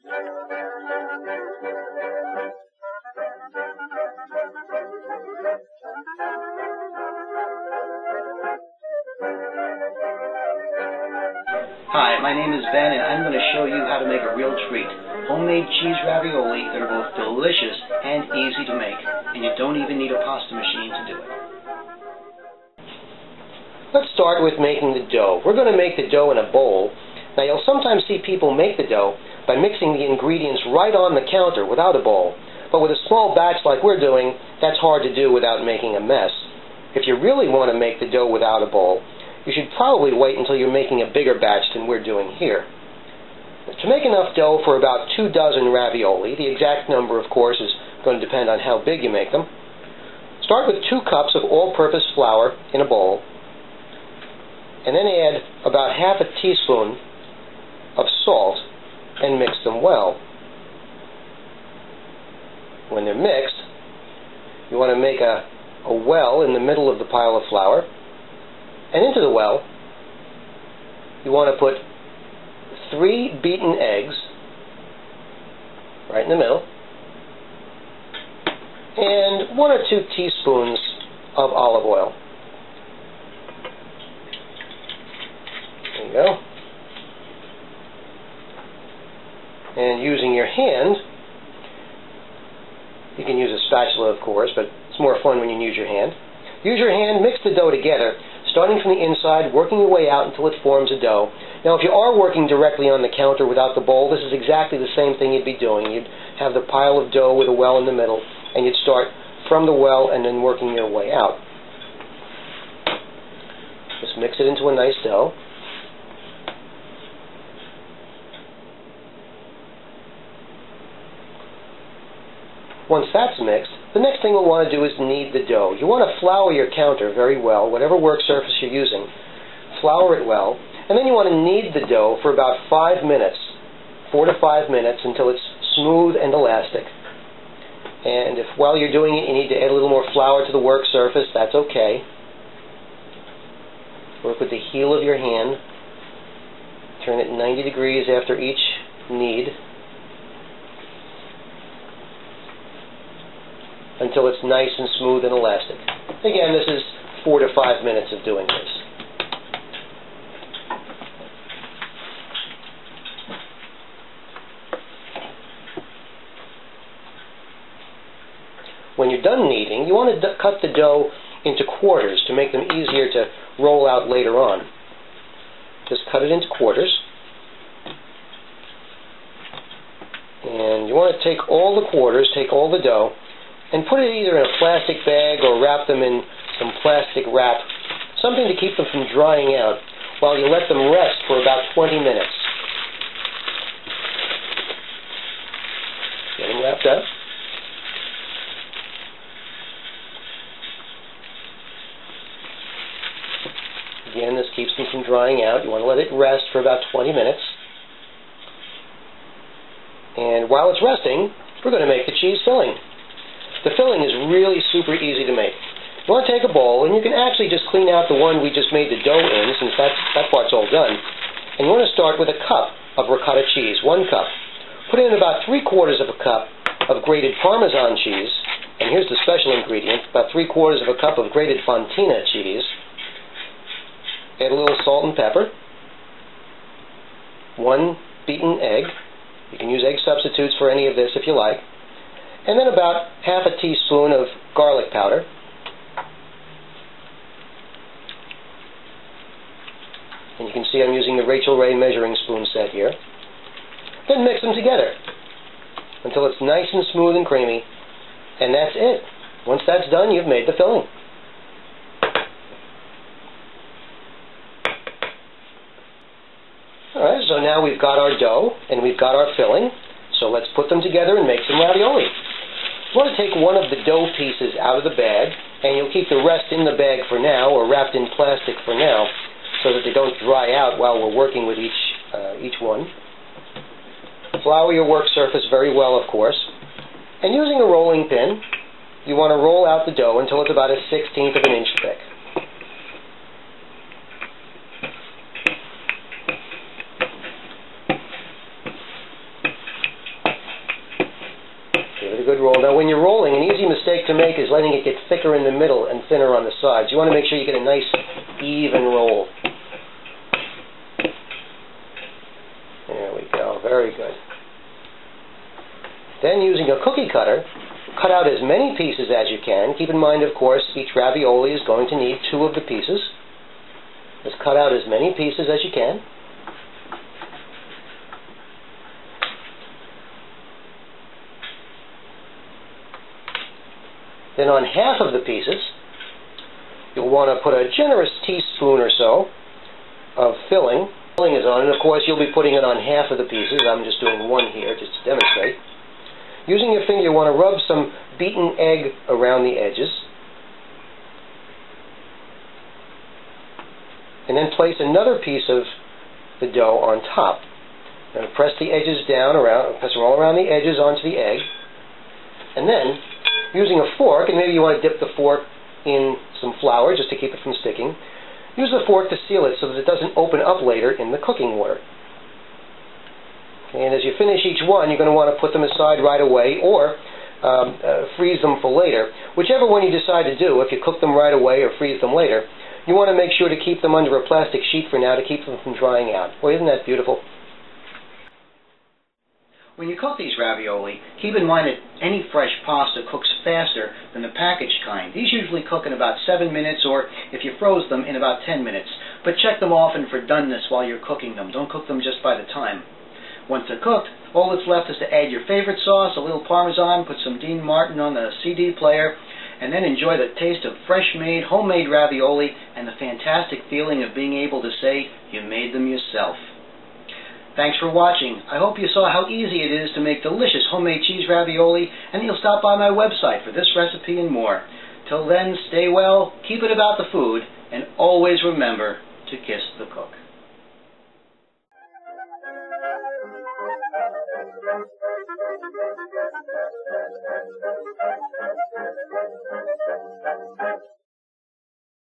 Hi, my name is Ben, and I'm going to show you how to make a real treat. Homemade cheese ravioli that are both delicious and easy to make, and you don't even need a pasta machine to do it. Let's start with making the dough. We're going to make the dough in a bowl. Now, you'll sometimes see people make the dough by mixing the ingredients right on the counter without a bowl. But with a small batch like we're doing, that's hard to do without making a mess. If you really want to make the dough without a bowl, you should probably wait until you're making a bigger batch than we're doing here. To make enough dough for about 2 dozen ravioli, the exact number, of course, is going to depend on how big you make them. Start with 2 cups of all-purpose flour in a bowl, and then add about half a teaspoon of salt and mix them well. When they're mixed, you want to make a well in the middle of the pile of flour. And into the well, you want to put 3 beaten eggs right in the middle, and 1 or 2 teaspoons of olive oil. There you go. And using your hand, you can use a spatula, of course, but it's more fun when you use your hand. Use your hand, mix the dough together, starting from the inside, working your way out until it forms a dough. Now, if you are working directly on the counter without the bowl, this is exactly the same thing you'd be doing. You'd have the pile of dough with a well in the middle, and you'd start from the well and then working your way out. Just mix it into a nice dough. Once that's mixed, the next thing we'll want to do is knead the dough. You want to flour your counter very well, whatever work surface you're using. Flour it well, and then you want to knead the dough for about 5 minutes, 4 to 5 minutes, until it's smooth and elastic. And if while you're doing it you need to add a little more flour to the work surface, that's okay. Work with the heel of your hand. Turn it 90 degrees after each knead, until it's nice and smooth and elastic. Again, this is 4 to 5 minutes of doing this. When you're done kneading, you want to cut the dough into quarters to make them easier to roll out later on. Just cut it into quarters. And you want to take all the quarters, take all the dough, and put it either in a plastic bag or wrap them in some plastic wrap, something to keep them from drying out while you let them rest for about 20 minutes. Get them wrapped up. Again, this keeps them from drying out. You want to let it rest for about 20 minutes. And while it's resting, we're going to make the cheese filling. The filling is really super easy to make. You want to take a bowl, and you can actually just clean out the one we just made the dough in, since that part's all done. And you want to start with a cup of ricotta cheese, 1 cup. Put in about 3/4 of a cup of grated Parmesan cheese, and here's the special ingredient, about 3/4 of a cup of grated Fontina cheese. Add a little salt and pepper. 1 beaten egg. You can use egg substitutes for any of this if you like. And then about half a teaspoon of garlic powder. And you can see I'm using the Rachel Ray measuring spoon set here. Then mix them together until it's nice and smooth and creamy. And that's it. Once that's done, you've made the filling. Alright, so now we've got our dough and we've got our filling. So let's put them together and make some ravioli. You want to take one of the dough pieces out of the bag, and you'll keep the rest in the bag for now, or wrapped in plastic for now, so that they don't dry out while we're working with each one. Flour your work surface very well, of course. And using a rolling pin, you want to roll out the dough until it's about 1/16 of an inch thick. good roll. Now when you're rolling, an easy mistake to make is letting it get thicker in the middle and thinner on the sides. You want to make sure you get a nice even roll. There we go, very good. Then using a cookie cutter, cut out as many pieces as you can. Keep in mind, of course, each ravioli is going to need 2 of the pieces. Just cut out as many pieces as you can. Then on half of the pieces, you'll want to put a generous teaspoon or so of filling. Filling is on, and of course you'll be putting it on half of the pieces. I'm just doing 1 here just to demonstrate. Using your finger, you want to rub some beaten egg around the edges. And then place another piece of the dough on top. And press the edges down, press all around the edges onto the egg. And then, using a fork, and maybe you want to dip the fork in some flour just to keep it from sticking, use the fork to seal it so that it doesn't open up later in the cooking water. And as you finish each one, you're going to want to put them aside right away or freeze them for later. Whichever one you decide to do, if you cook them right away or freeze them later, you want to make sure to keep them under a plastic sheet for now to keep them from drying out. Well, isn't that beautiful? When you cook these ravioli, keep in mind that any fresh pasta cooks faster than the packaged kind. These usually cook in about 7 minutes, or if you froze them, in about 10 minutes. But check them often for doneness while you're cooking them. Don't cook them just by the time. Once they're cooked, all that's left is to add your favorite sauce, a little Parmesan, put some Dean Martin on the CD player, and then enjoy the taste of fresh-made, homemade ravioli and the fantastic feeling of being able to say you made them yourself. Thanks for watching. I hope you saw how easy it is to make delicious homemade cheese ravioli, and you'll stop by my website for this recipe and more. Till then, stay well, keep it about the food, and always remember to kiss the cook.